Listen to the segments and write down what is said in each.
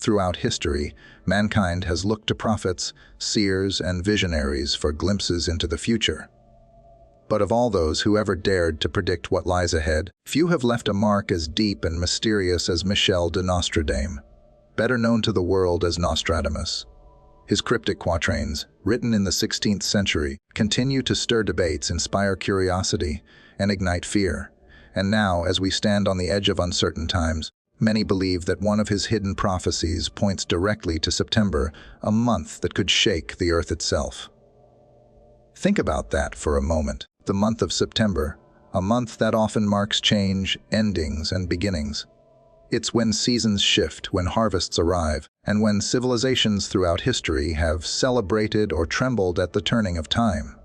Throughout history, mankind has looked to prophets, seers, and visionaries for glimpses into the future. But of all those who ever dared to predict what lies ahead, few have left a mark as deep and mysterious as Michel de Nostradamus, better known to the world as Nostradamus. His cryptic quatrains, written in the 16th century, continue to stir debates, inspire curiosity, and ignite fear. And now, as we stand on the edge of uncertain times, many believe that one of his hidden prophecies points directly to September, a month that could shake the earth itself. Think about that for a moment. The month of September, a month that often marks change, endings, and beginnings. It's when seasons shift, when harvests arrive, and when civilizations throughout history have celebrated or trembled at the turning of time.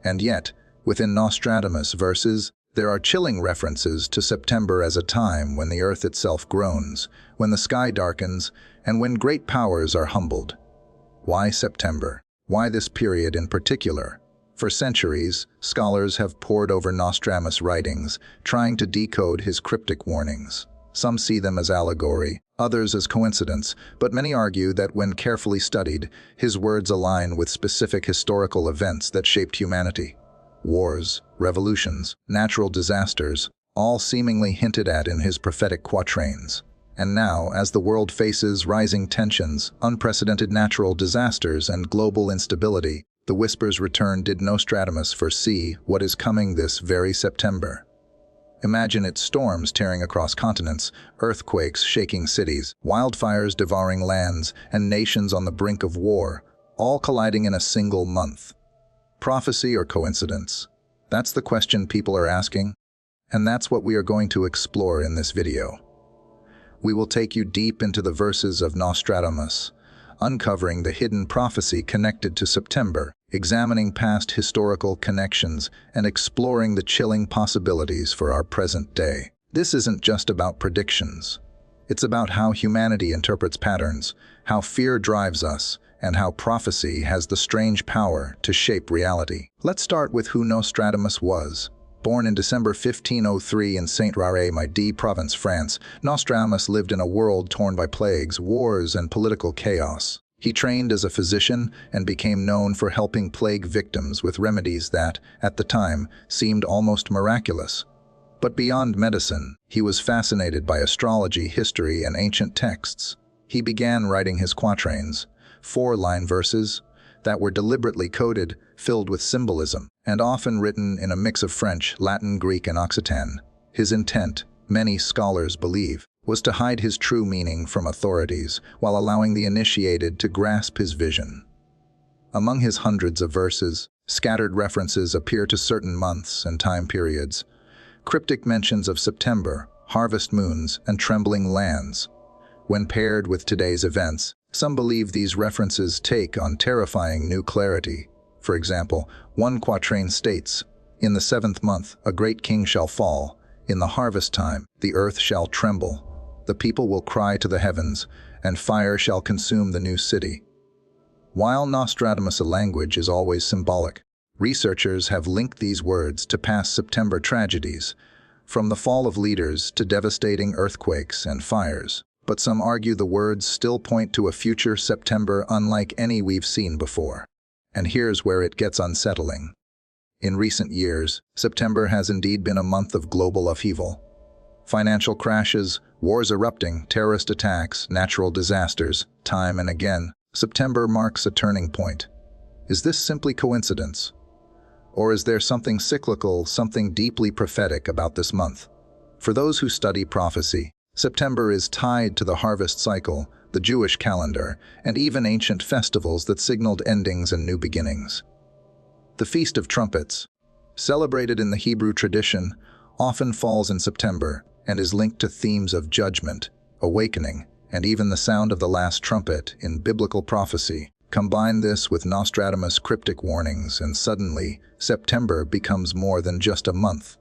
And yet, within Nostradamus' verses, there are chilling references to September as a time when the earth itself groans, when the sky darkens, and when great powers are humbled. Why September? Why this period in particular? For centuries, scholars have pored over Nostradamus' writings, trying to decode his cryptic warnings. Some see them as allegory, others as coincidence, but many argue that when carefully studied, his words align with specific historical events that shaped humanity. Wars, revolutions, natural disasters, all seemingly hinted at in his prophetic quatrains. And now, as the world faces rising tensions, unprecedented natural disasters, and global instability, the whispers return. Did Nostradamus foresee what is coming this very September? Imagine its storms tearing across continents, earthquakes shaking cities, wildfires devouring lands, and nations on the brink of war, all colliding in a single month. Prophecy or coincidence? That's the question people are asking, and that's what we are going to explore in this video. We will take you deep into the verses of Nostradamus, uncovering the hidden prophecy connected to September, examining past historical connections, and exploring the chilling possibilities for our present day. This isn't just about predictions. It's about how humanity interprets patterns, how fear drives us, and how prophecy has the strange power to shape reality. Let's start with who Nostradamus was. Born in December 1503 in Saint-Rare-Midi province, France, Nostradamus lived in a world torn by plagues, wars, and political chaos. He trained as a physician and became known for helping plague victims with remedies that, at the time, seemed almost miraculous. But beyond medicine, he was fascinated by astrology, history, and ancient texts. He began writing his quatrains, 4-line verses, that were deliberately coded, filled with symbolism, and often written in a mix of French, Latin, Greek, and Occitan. His intent, many scholars believe, was to hide his true meaning from authorities while allowing the initiated to grasp his vision. Among his hundreds of verses, scattered references appear to certain months and time periods, cryptic mentions of September, harvest moons, and trembling lands. When paired with today's events, some believe these references take on terrifying new clarity. For example, one quatrain states, "In the 7th month, a great king shall fall. In the harvest time, the earth shall tremble. The people will cry to the heavens, and fire shall consume the new city." While Nostradamus' language is always symbolic, researchers have linked these words to past September tragedies, from the fall of leaders to devastating earthquakes and fires. But some argue the words still point to a future September unlike any we've seen before. And here's where it gets unsettling. In recent years, September has indeed been a month of global upheaval. Financial crashes, wars erupting, terrorist attacks, natural disasters, time and again, September marks a turning point. Is this simply coincidence? Or is there something cyclical, something deeply prophetic about this month? For those who study prophecy, September is tied to the harvest cycle, the Jewish calendar, and even ancient festivals that signaled endings and new beginnings. The Feast of Trumpets, celebrated in the Hebrew tradition, often falls in September and is linked to themes of judgment, awakening, and even the sound of the last trumpet in biblical prophecy. Combine this with Nostradamus' cryptic warnings, and suddenly, September becomes more than just a month.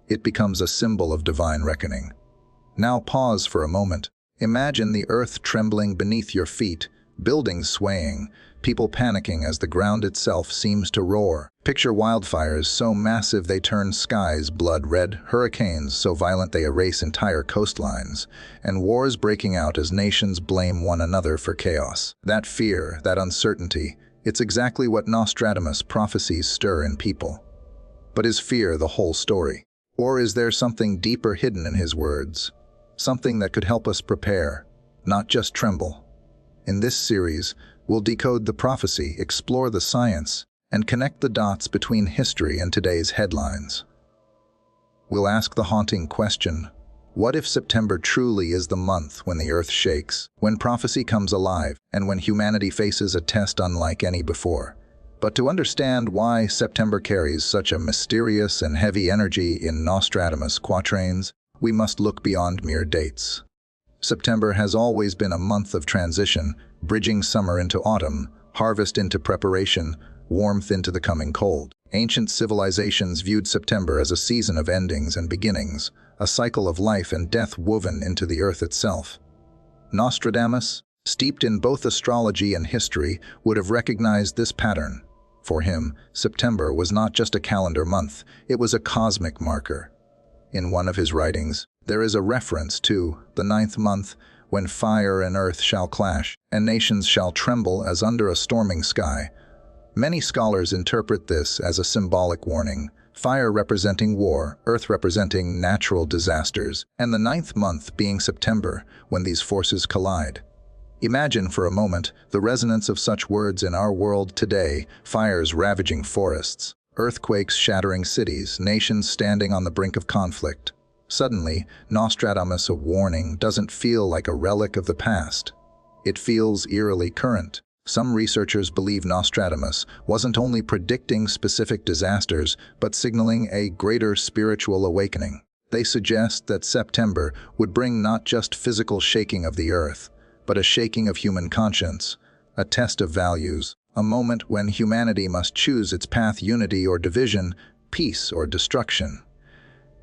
It becomes a symbol of divine reckoning. Now pause for a moment. Imagine the earth trembling beneath your feet, buildings swaying, people panicking as the ground itself seems to roar. Picture wildfires so massive they turn skies blood red, hurricanes so violent they erase entire coastlines, and wars breaking out as nations blame one another for chaos. That fear, that uncertainty, it's exactly what Nostradamus' prophecies stir in people. But is fear the whole story? Or is there something deeper hidden in his words? Something that could help us prepare, not just tremble. In this series, we'll decode the prophecy, explore the science, and connect the dots between history and today's headlines. We'll ask the haunting question, what if September truly is the month when the earth shakes, when prophecy comes alive, and when humanity faces a test unlike any before? But to understand why September carries such a mysterious and heavy energy in Nostradamus' quatrains, we must look beyond mere dates. September has always been a month of transition, bridging summer into autumn, harvest into preparation, warmth into the coming cold. Ancient civilizations viewed September as a season of endings and beginnings, a cycle of life and death woven into the earth itself. Nostradamus, steeped in both astrology and history, would have recognized this pattern. For him, September was not just a calendar month, it was a cosmic marker. In one of his writings, there is a reference to the 9th month, when fire and earth shall clash, and nations shall tremble as under a storming sky. Many scholars interpret this as a symbolic warning, fire representing war, earth representing natural disasters, and the 9th month being September, when these forces collide. Imagine for a moment the resonance of such words in our world today, fires ravaging forests, earthquakes shattering cities, nations standing on the brink of conflict. Suddenly, Nostradamus' warning doesn't feel like a relic of the past. It feels eerily current. Some researchers believe Nostradamus wasn't only predicting specific disasters, but signaling a greater spiritual awakening. They suggest that September would bring not just physical shaking of the earth, but a shaking of human conscience, a test of values, a moment when humanity must choose its path: unity or division, peace or destruction.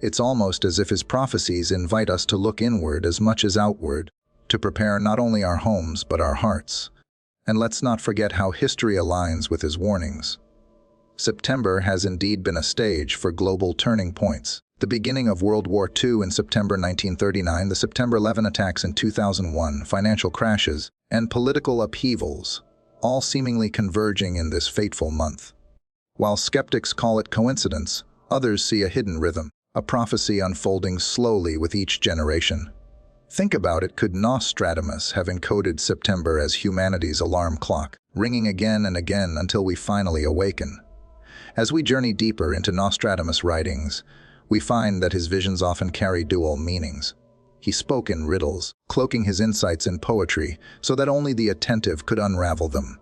It's almost as if his prophecies invite us to look inward as much as outward, to prepare not only our homes but our hearts. And let's not forget how history aligns with his warnings. September has indeed been a stage for global turning points. The beginning of World War II in September 1939, the September 11 attacks in 2001, financial crashes, and political upheavals, all seemingly converging in this fateful month. While skeptics call it coincidence, others see a hidden rhythm, a prophecy unfolding slowly with each generation. Think about it, could Nostradamus have encoded September as humanity's alarm clock, ringing again and again until we finally awaken? As we journey deeper into Nostradamus' writings, we find that his visions often carry dual meanings. He spoke in riddles, cloaking his insights in poetry so that only the attentive could unravel them.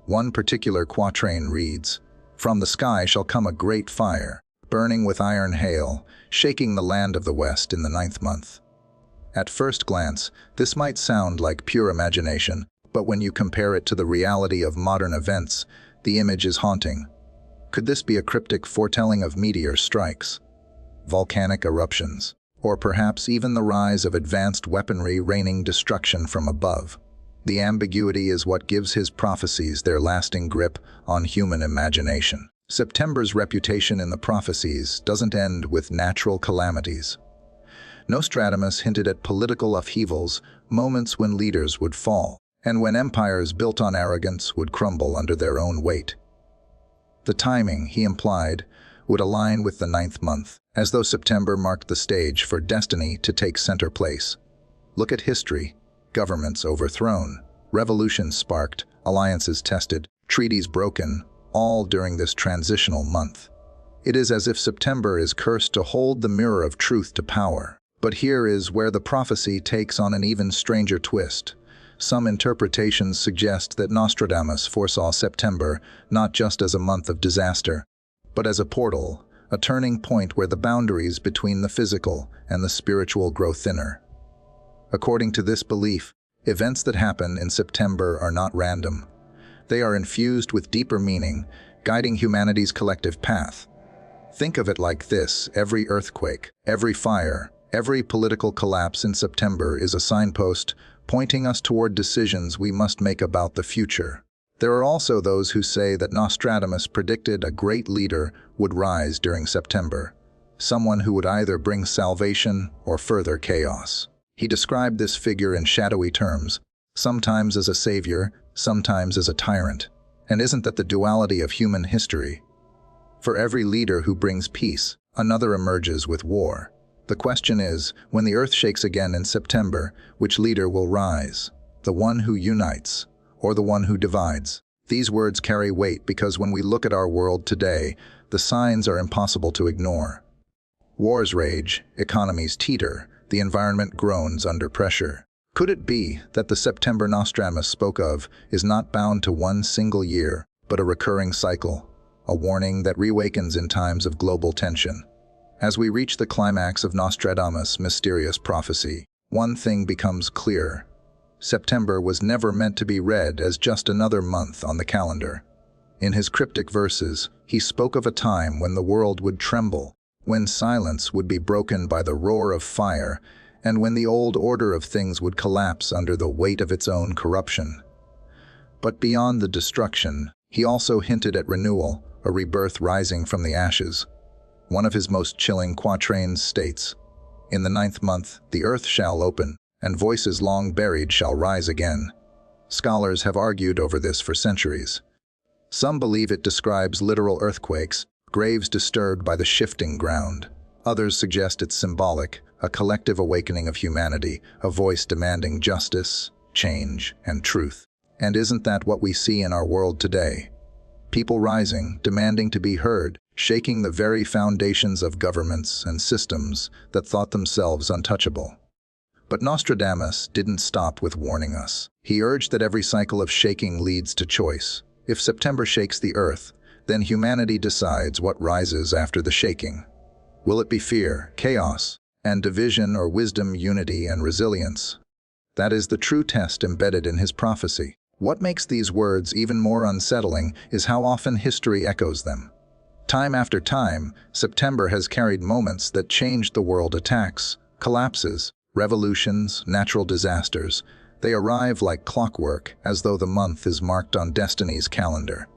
One particular quatrain reads, "From the sky shall come a great fire, burning with iron hail, shaking the land of the west in the 9th month." At first glance, this might sound like pure imagination, but when you compare it to the reality of modern events, the image is haunting. Could this be a cryptic foretelling of meteor strikes, volcanic eruptions, or perhaps even the rise of advanced weaponry raining destruction from above? The ambiguity is what gives his prophecies their lasting grip on human imagination. September's reputation in the prophecies doesn't end with natural calamities. Nostradamus hinted at political upheavals, moments when leaders would fall, and when empires built on arrogance would crumble under their own weight. The timing, he implied, would align with the 9th month, as though September marked the stage for destiny to take center place. Look at history. Governments overthrown, revolutions sparked, alliances tested, treaties broken, all during this transitional month. It is as if September is cursed to hold the mirror of truth to power. But here is where the prophecy takes on an even stranger twist. Some interpretations suggest that Nostradamus foresaw September not just as a month of disaster, but as a portal, a turning point where the boundaries between the physical and the spiritual grow thinner. According to this belief, events that happen in September are not random. They are infused with deeper meaning, guiding humanity's collective path. Think of it like this: every earthquake, every fire, every political collapse in September is a signpost pointing us toward decisions we must make about the future. There are also those who say that Nostradamus predicted a great leader would rise during September, someone who would either bring salvation or further chaos. He described this figure in shadowy terms, sometimes as a savior, sometimes as a tyrant. And isn't that the duality of human history? For every leader who brings peace, another emerges with war. The question is, when the earth shakes again in September, which leader will rise? The one who unites, or the one who divides? These words carry weight because when we look at our world today, the signs are impossible to ignore. Wars rage, economies teeter, the environment groans under pressure. Could it be that the September Nostradamus spoke of is not bound to one single year, but a recurring cycle, a warning that reawakens in times of global tension? As we reach the climax of Nostradamus' mysterious prophecy, one thing becomes clear. September was never meant to be read as just another month on the calendar. In his cryptic verses, he spoke of a time when the world would tremble, when silence would be broken by the roar of fire, and when the old order of things would collapse under the weight of its own corruption. But beyond the destruction, he also hinted at renewal, a rebirth rising from the ashes. One of his most chilling quatrains states, "In the 9th month, the earth shall open, and voices long buried shall rise again." Scholars have argued over this for centuries. Some believe it describes literal earthquakes, graves disturbed by the shifting ground. Others suggest it's symbolic, a collective awakening of humanity, a voice demanding justice, change, and truth. And isn't that what we see in our world today? People rising, demanding to be heard, shaking the very foundations of governments and systems that thought themselves untouchable. But Nostradamus didn't stop with warning us. He urged that every cycle of shaking leads to choice. If September shakes the earth, then humanity decides what rises after the shaking. Will it be fear, chaos, and division, or wisdom, unity, and resilience? That is the true test embedded in his prophecy. What makes these words even more unsettling is how often history echoes them. Time after time, September has carried moments that changed the world: attacks, collapses, revolutions, natural disasters. They arrive like clockwork, as though the month is marked on destiny's calendar.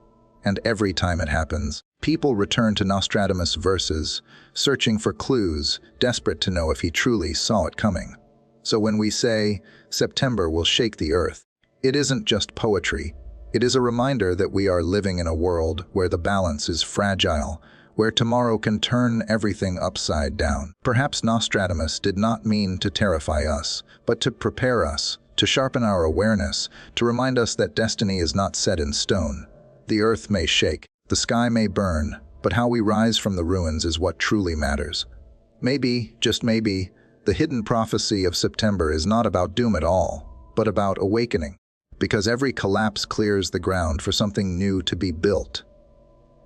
And every time it happens, people return to Nostradamus' verses, searching for clues, desperate to know if he truly saw it coming. So when we say, September will shake the earth, it isn't just poetry. It is a reminder that we are living in a world where the balance is fragile, where tomorrow can turn everything upside down. Perhaps Nostradamus did not mean to terrify us, but to prepare us, to sharpen our awareness, to remind us that destiny is not set in stone. The earth may shake, the sky may burn, but how we rise from the ruins is what truly matters. Maybe, just maybe, the hidden prophecy of September is not about doom at all, but about awakening, because every collapse clears the ground for something new to be built.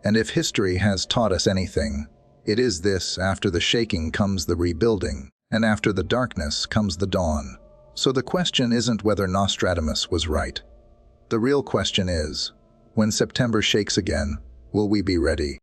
And if history has taught us anything, it is this: after the shaking comes the rebuilding, and after the darkness comes the dawn. So the question isn't whether Nostradamus was right. The real question is, when September shakes again, will we be ready?